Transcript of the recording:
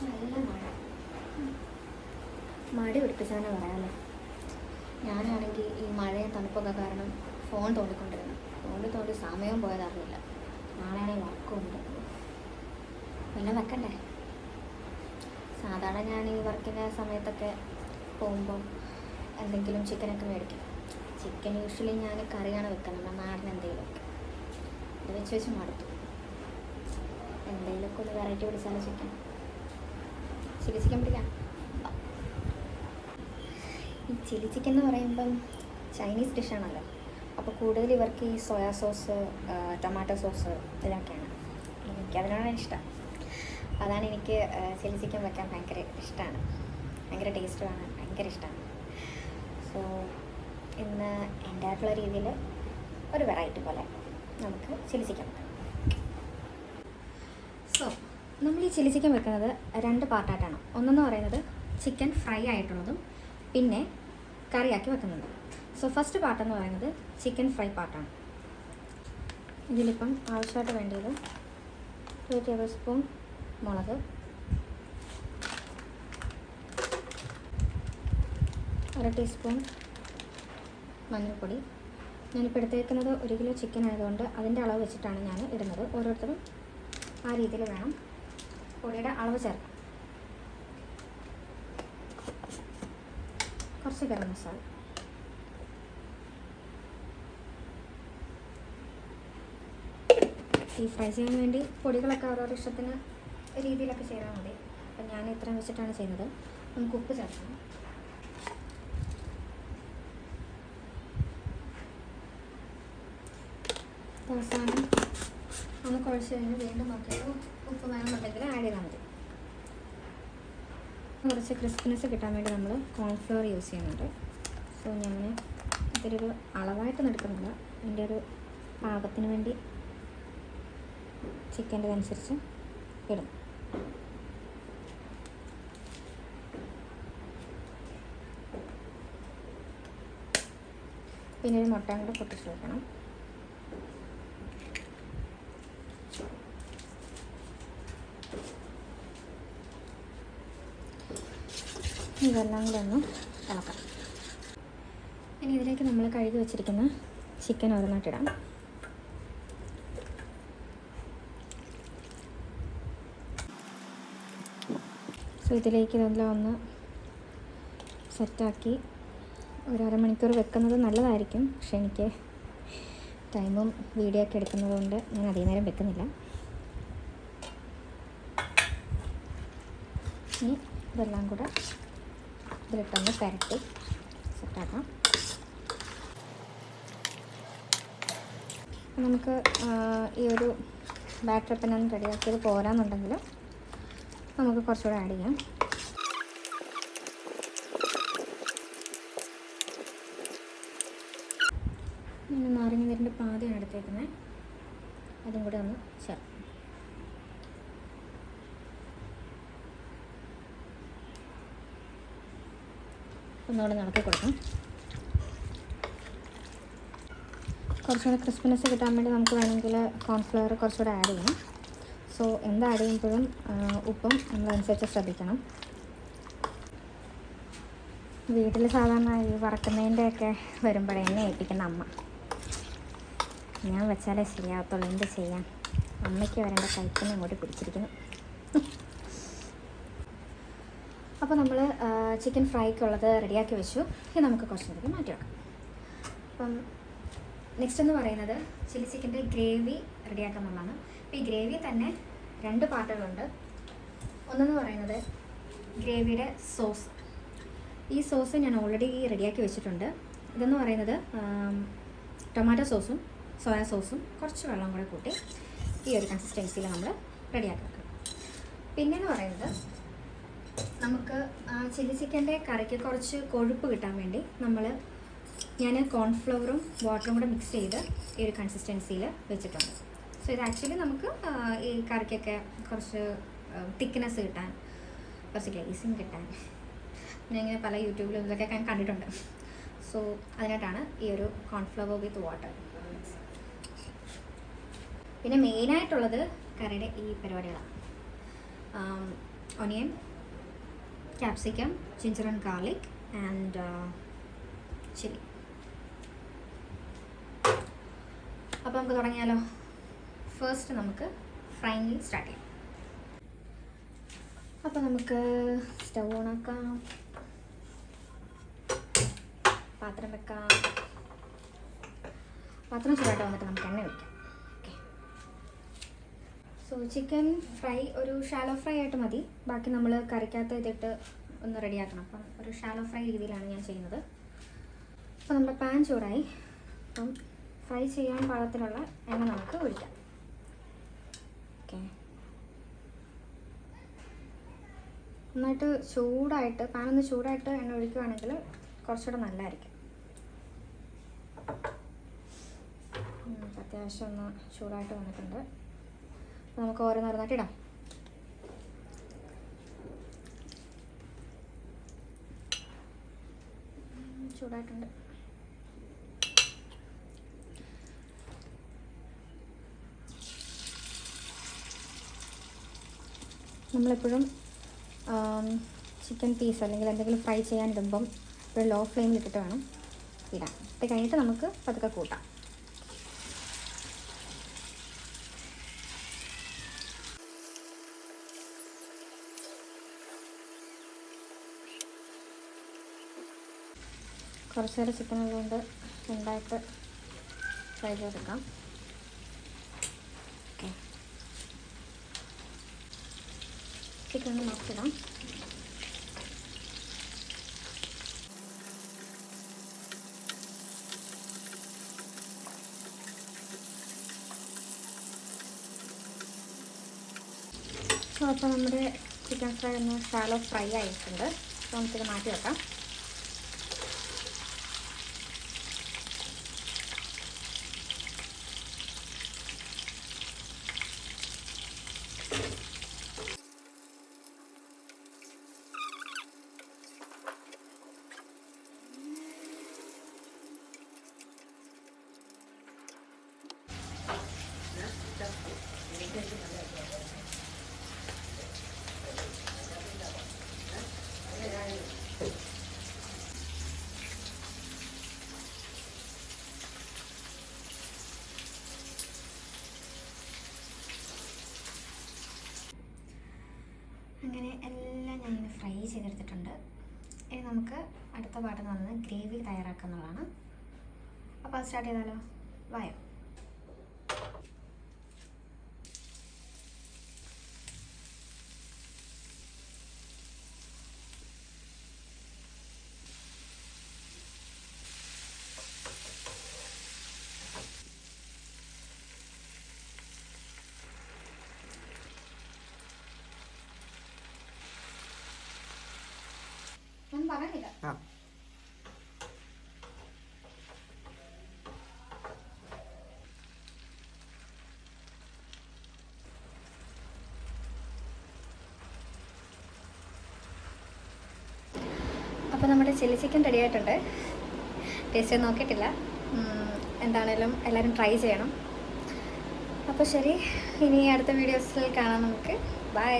നല്ല മഴ. മടി പിടിപ്പിച്ചാന്ന് പറയാമല്ലോ. ഞാനാണെങ്കിൽ ഈ മഴയും തണുപ്പൊക്കെ കാരണം ഫോൺ തോണ്ടിക്കൊണ്ടിരുന്നു. തോണ്ടി സമയവും പോയതറിയില്ല. നാളെയാണെങ്കിൽ വർക്കുണ്ട്, എല്ലാം വെക്കണ്ടേ. സാധാരണ ഞാൻ ഈ വർക്കിൻ്റെ സമയത്തൊക്കെ പോകുമ്പോൾ എന്തെങ്കിലും ചിക്കനൊക്കെ മേടിക്കും. ചിക്കൻ യൂഷ്വലി ഞാൻ കറിയാണ് വെക്കുന്നത്, നമ്മുടെ നാടൻ എന്തെങ്കിലുമൊക്കെ. ഇത് വെച്ച് മടുത്തു. എന്തെങ്കിലുമൊക്കെ ഒന്ന് വെറൈറ്റി പിടിച്ചാലോ. ചില്ലി ചിക്കൻ പിടിക്കാം. ഈ ചില്ലി ചിക്കൻ എന്ന് പറയുമ്പം ചൈനീസ് ഡിഷാണല്ലോ. അപ്പോൾ കൂടുതൽ ഇവർക്ക് ഈ സോയാ സോസ്, ടൊമാറ്റോ സോസ് ഇതൊക്കെയാണ്. എനിക്കതിനോടാണ് ഇഷ്ടം. അതാണ് എനിക്ക് ചില്ലി ചിക്കൻ വെക്കാൻ ഭയങ്കര ഇഷ്ടമാണ്. ഭയങ്കര ടേസ്റ്റുമാണ്, ഭയങ്കര ഇഷ്ടമാണ്. സോ ഇന്ന് എൻ്റെ ആയിട്ടുള്ള രീതിയിൽ ഒരു വെറൈറ്റി പോലെ നമുക്ക് ചില്ലി ചിക്കൻ വെക്കാം. സോ നമ്മൾ ഈ ചില്ലി ചിക്കൻ വെക്കുന്നത് 2 പാർട്ടായിട്ടാണ്. ഒന്നെന്ന് പറയുന്നത് ചിക്കൻ ഫ്രൈ ആയിട്ടുള്ളതും പിന്നെ കറിയാക്കി വെക്കുന്നുണ്ട്. സോ ഫസ്റ്റ് പാർട്ടെന്ന് പറയുന്നത് ചിക്കൻ ഫ്രൈ പാർട്ടാണ്. ഇതിലിപ്പം ആവശ്യമായിട്ട് വേണ്ടത് 2 ടേബിൾ സ്പൂൺ മുളക്, 1 ടീസ്പൂൺ മഞ്ഞൾപ്പൊടി. ഞാനിപ്പോൾ എടുത്തേക്കുന്നത് 1 കിലോ ചിക്കൻ ആയതുകൊണ്ട് അതിൻ്റെ അളവ് വെച്ചിട്ടാണ് ഞാൻ ഇടുന്നത്. ഓരോരുത്തരും ആ രീതിയിൽ വേണം പൊടിയുടെ അളവ് ചേർക്കാം. കുറച്ച് ഗരം മസാല, ഈ ഫ്രൈ ചെയ്യാൻ വേണ്ടി പൊടികളൊക്കെ ഓരോ ഇഷ്ടത്തിന് രീതിയിലൊക്കെ ചെയ്താൽ മതി. അപ്പം ഞാൻ ഇത്രയും വെച്ചിട്ടാണ് ചെയ്യുന്നത്. നമുക്ക് ഉപ്പ് ചേർക്കണം. അവസാനം ഒന്ന് കുഴച്ച് കഴിഞ്ഞ് വീണ്ടും നോക്കിയിട്ട് ഉപ്പ് വേണമെന്നുണ്ടെങ്കിൽ ആഡ് ചെയ്താൽ മതി. കുറച്ച് ക്രിസ്പിനെസ് കിട്ടാൻ വേണ്ടി നമ്മൾ കോൺഫ്ലവർ യൂസ് ചെയ്യുന്നുണ്ട്. സോ ഞാൻ ഇതിലൊരു അളവായിട്ടൊന്നും എടുക്കുന്നില്ല, എൻ്റെ ഒരു പാകത്തിന് വേണ്ടി ചിക്കൻ്റെ അനുസരിച്ച് ഇടും. പിന്നെ ഒരു മുട്ടയും കൂടെ പൊട്ടിച്ച് വെക്കണം. ഇതെല്ലാം കൂടെ ഒന്ന് ഇളക്കാം. ഇനി ഇതിലേക്ക് നമ്മൾ കഴുകി വെച്ചിരിക്കുന്ന ചിക്കൻ ഓരോന്നായിട്ടിടാം. സോ ഇതിലേക്ക് ഇതെല്ലാം ഒന്ന് സെറ്റാക്കി ഒരു അരമണിക്കൂർ വെക്കുന്നത് നല്ലതായിരിക്കും. പക്ഷെ എനിക്ക് ടൈമും വീഡിയോ ഒക്കെ എടുക്കുന്നത് കൊണ്ട് ഞാൻ അധികം നേരം വെക്കുന്നില്ല. ഇനി ഇതെല്ലാം കൂടെ ഇതിലിട്ടൊന്ന് പരട്ടി സെറ്റാക്കാം. നമുക്ക് ഈ ഒരു ബാറ്റർ ഇപ്പം ഞാൻ റെഡിയാക്കിയത് പോരാന്നുണ്ടെങ്കിൽ നമുക്ക് കുറച്ചുകൂടെ ആഡ് ചെയ്യാം. ഞാൻ നാരങ്ങ നീരിൻ്റെ പാതിയാണ് എടുത്തേക്കുന്നത്, അതും കൂടെ ഒന്ന് ചേർക്കാം. ഒന്നുകൂടെ നടത്തി കൊടുക്കാം. കുറച്ചുകൂടെ ക്രിസ്പിനെസ് കിട്ടാൻ വേണ്ടി നമുക്ക് വേണമെങ്കിൽ കോൺഫ്ലവർ കുറച്ചുകൂടെ ആഡ് ചെയ്യാം. സോ എന്ത് ആഡ് ചെയ്യുമ്പോഴും ഉപ്പും നമ്മളനുസരിച്ച് ശ്രദ്ധിക്കണം. വീട്ടിൽ സാധാരണ ഈ വറക്കുന്നതിൻ്റെയൊക്കെ വരുമ്പോഴേ എന്നെ ഏൽപ്പിക്കുന്ന അമ്മ. ഞാൻ വെച്ചാലേ ശരിയാകത്തുള്ളൂ, എന്ത് ചെയ്യാൻ. അമ്മയ്ക്ക് വരേണ്ട കൈപ്പിനെ അങ്ങോട്ട് പിടിച്ചിരിക്കുന്നു. അപ്പോൾ നമ്മൾ ചിക്കൻ ഫ്രൈക്കുള്ളത് റെഡിയാക്കി വെച്ചു. ഇത് നമുക്ക് കുറച്ച് നേരം മാറ്റി വെക്കാം. അപ്പം നെക്സ്റ്റ് എന്ന് പറയുന്നത് ചില്ലി ചിക്കൻ്റെ ഗ്രേവി റെഡിയാക്കാന്നുള്ളതാണ്. അപ്പോൾ ഈ ഗ്രേവി തന്നെ 2 പാർട്ടുകളുണ്ട്. ഒന്നെന്ന് പറയുന്നത് ഗ്രേവിയുടെ സോസ്. ഈ സോസ് ഞാൻ ഓൾറെഡി റെഡിയാക്കി വെച്ചിട്ടുണ്ട്. ഇതെന്ന് പറയുന്നത് ടൊമാറ്റോ സോസും സോയാ സോസും കുറച്ച് വെള്ളം കൂടെ കൂട്ടി ഈ ഒരു കൺസിസ്റ്റൻസിയിൽ നമ്മൾ റെഡിയാക്കി വെക്കണം. പിന്നെയെന്ന് പറയുന്നത് നമുക്ക് ചില്ലി ചിക്കൻ്റെ കറിക്ക് കുറച്ച് കൊഴുപ്പ് കിട്ടാൻ വേണ്ടി ഞാൻ കോൺഫ്ലവറും വാട്ടറും കൂടെ മിക്സ് ചെയ്ത് ഈ ഒരു കൺസിസ്റ്റൻസിയിൽ വെച്ചിട്ടുണ്ട്. സോ ഇത് ആക്ച്വലി നമുക്ക് ഈ കറിക്കൊക്കെ കുറച്ച് തിക്നെസ് കിട്ടാൻ, കുറച്ച് ഗ്ലേസിങ് കിട്ടാൻ ഞാൻ ഇങ്ങനെ പല യൂട്യൂബിലും ഇതൊക്കെ ഞാൻ കണ്ടിട്ടുണ്ട്. സോ അതിനായിട്ടാണ് ഈ ഒരു കോൺഫ്ലവർ വിത്ത് വാട്ടർ മിക്സ്. പിന്നെ മെയിനായിട്ടുള്ളത് കറിയുടെ ഈ പരിപാടികളാണ്. onion, capsicum, ginger and garlic, and chili. അപ്പോൾ നമുക്ക് തുടങ്ങിയാലോ. ഫസ്റ്റ് നമുക്ക് ഫ്രൈങ് സ്റ്റാർട്ട് ചെയ്യാം. അപ്പോൾ നമുക്ക് സ്റ്റൗ ഓണാക്കാം, പാത്രം വെക്കാം. പാത്രം ചൂടായിട്ട് വന്നിട്ട് നമുക്ക് എണ്ണ ഒഴിക്കാം. ഓക്കെ. സോ ചിക്കൻ ഫ്രൈ ഒരു ഷാലോ ഫ്രൈ ആയിട്ട് മതി. ബാക്കി നമ്മൾ കറിക്കകത്ത് ഇതിട്ട് ഒന്ന് റെഡിയാക്കണം. അപ്പം ഒരു ഷാലോ ഫ്രൈ രീതിയിലാണ് ഞാൻ ചെയ്യുന്നത്. അപ്പോൾ നമ്മുടെ പാൻ ചൂടായി. അപ്പം ഫ്രൈ ചെയ്യാൻ പാകത്തിനുള്ള എണ്ണ നമുക്ക് ഒഴിക്കാം. ഓക്കെ. നന്നായിട്ട് ചൂടായിട്ട് പാനൊന്ന് ചൂടായിട്ട് എണ്ണ ഒഴിക്കുകയാണെങ്കിൽ കുറച്ചുകൂടെ നല്ലതായിരിക്കും. അത്യാവശ്യം ഒന്ന് ചൂടായിട്ട് വന്നിട്ടുണ്ട്. അപ്പോൾ നമുക്ക് ഓരോന്നോരോന്നായിട്ട് ഇടാം. ചൂടായിട്ടുണ്ട്. നമ്മളെപ്പോഴും ചിക്കൻ പീസ് അല്ലെങ്കിൽ എന്തെങ്കിലും ഫ്രൈ ചെയ്യാനിടുമ്പം ഇപ്പോൾ ലോ ഫ്ലെയിമിൽ ഇട്ടിട്ട് വേണം ഇടാൻ. ഇട്ട് കഴിഞ്ഞിട്ട് നമുക്ക് പതുക്കെ കൂട്ടാം. കുറച്ച് നേരം ചിക്കൻ ഉള്ളതുകൊണ്ട് രണ്ടായിട്ട് ഫ്രൈ ചെയ്തെടുക്കാം. ഓക്കെ. ചിക്കൻ ഒന്ന് മറച്ചിടാം. അപ്പോൾ നമ്മുടെ ചിക്കൻ ഫ്രൈ ഒന്ന് ഷാലോ ഫ്രൈ ആയിട്ടുണ്ട്. അപ്പോൾ നമുക്കിത് മാറ്റി വെക്കാം. അങ്ങനെ എല്ലാം ഞാനിങ്ങനെ ഫ്രൈ ചെയ്തെടുത്തിട്ടുണ്ട്. ഇനി നമുക്ക് അടുത്ത പാട്ടെന്ന് പറഞ്ഞത് ഗ്രേവി തയ്യാറാക്കുക എന്നുള്ളതാണ്. അപ്പോൾ അത് സ്റ്റാർട്ട് ചെയ്താലോ. വായോ. ഞാൻ പറഞ്ഞില്ല. അപ്പോൾ നമ്മുടെ ചില്ലി ചിക്കൻ റെഡി ആയിട്ടുണ്ട്. ടേസ്റ്റ് നോക്കിയിട്ടില്ല. എന്താണേലും എല്ലാവരും ട്രൈ ചെയ്യണം. അപ്പോൾ ശരി, ഇനി അടുത്ത വീഡിയോസിൽ കാണാം നമുക്ക്. ബൈ.